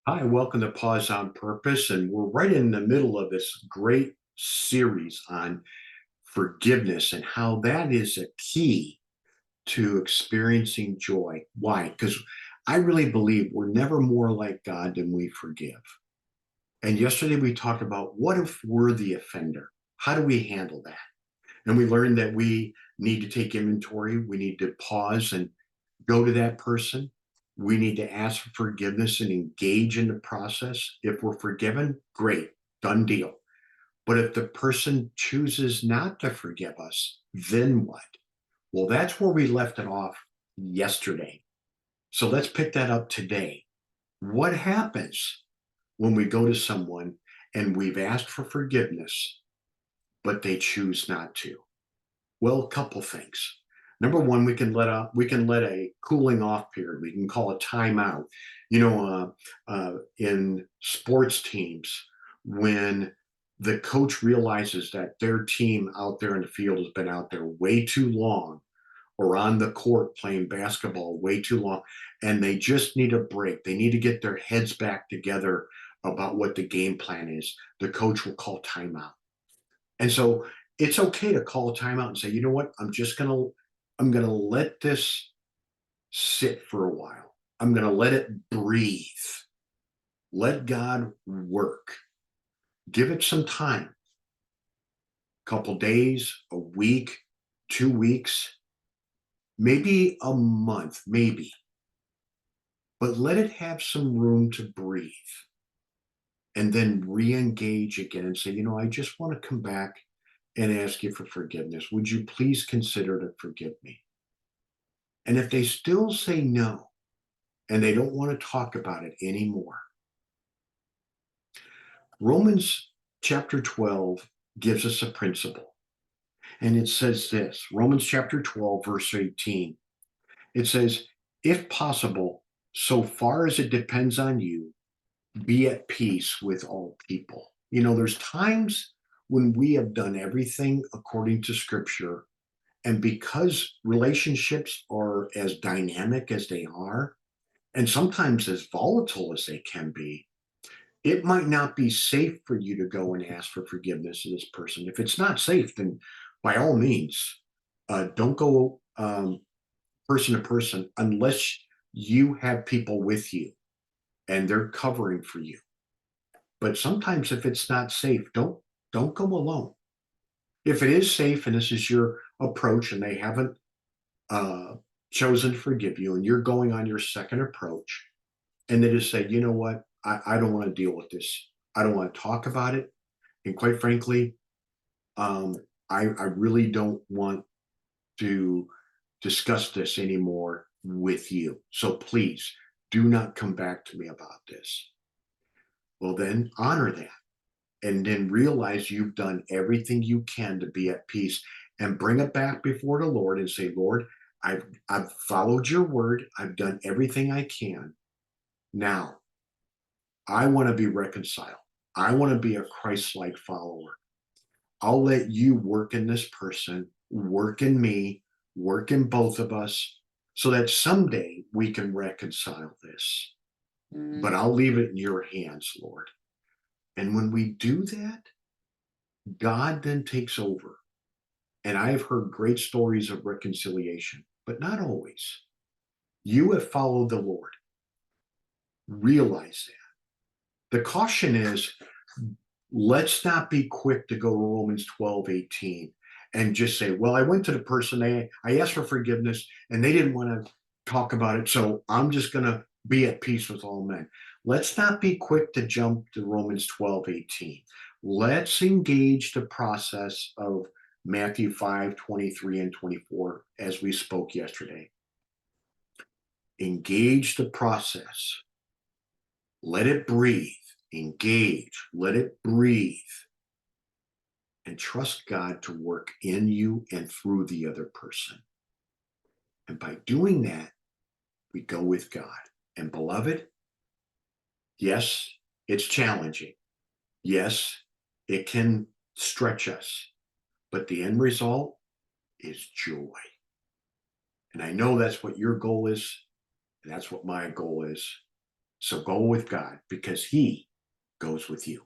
Hi, welcome to Pause on Purpose. And we're right in the middle of this great series on forgiveness and how that is a key to experiencing joy. Why? Because I really believe we're never more like God than we forgive. And yesterday we talked about what if we're the offender? How do we handle that? And we learned that we need to take inventory. We need to pause and go to that person. We need to ask for forgiveness and engage in the process. If we're forgiven, great, done deal. But if the person chooses not to forgive us, then what? Well, that's where we left it off yesterday. So let's pick that up today. What happens when we go to someone and we've asked for forgiveness, but they choose not to? Well, a couple things. Number one, we can let a cooling off period. We can call a timeout. In sports teams, when the coach realizes that their team out there in the field has been out there way too long, or on the court playing basketball way too long, and they just need a break. They need to get their heads back together about what the game plan is. The coach will call timeout. And so it's okay to call a timeout and say, you know what, I'm gonna let this sit for a while. I'm gonna let it breathe. Let God work. Give it some time. Couple days, a week, 2 weeks, maybe a month, maybe. But let it have some room to breathe and then re-engage again and say, I just want to come back and ask you for forgiveness. Would you please consider to forgive me? And if they still say no and they don't want to talk about it anymore, Romans chapter 12 gives us a principle. And it says this Romans chapter 12, verse 18. It says, if possible, so far as it depends on you, be at peace with all people. There's times when we have done everything according to scripture. And because relationships are as dynamic as they are, and sometimes as volatile as they can be, it might not be safe for you to go and ask for forgiveness of this person. If it's not safe, then by all means, don't go person to person unless you have people with you and they're covering for you. But sometimes if it's not safe, don't go alone. If it is safe and this is your approach and they haven't uh, chosen to forgive you and you're going on your second approach and they just say, you know what, I don't want to deal with this. I don't want to talk about it. And quite frankly, um, I really don't want to discuss this anymore with you. So please do not come back to me about this. Well, then honor that and then realize you've done everything you can to be at peace and bring it back before the Lord and say, Lord, I've followed your word. I've done everything I can. Now, I want to be reconciled. I want to be a Christ-like follower. I'll let you work in this person, work in me, work in both of us, so that someday we can reconcile this. But Mm, I'll leave it in your hands, Lord. And when we do that, God then takes over. And I've heard great stories of reconciliation, but not always. You have followed the Lord. Realize that. The caution is let's not be quick to go to Romans 12:18 and just say, well, I went to the person, I asked for forgiveness, and they didn't want to talk about it. So I'm just going to be at peace with all men. Let's not be quick to jump to Romans 12:18. Let's engage the process of Matthew 5:23 and 24, as we spoke yesterday. Engage the process. Let it breathe. Engage. Let it breathe and trust God to work in you and through the other person. And by doing that, we go with God. And beloved, yes, it's challenging. Yes, it can stretch us, but the end result is joy. And I know that's what your goal is, and that's what my goal is. So go with God because He goes with you.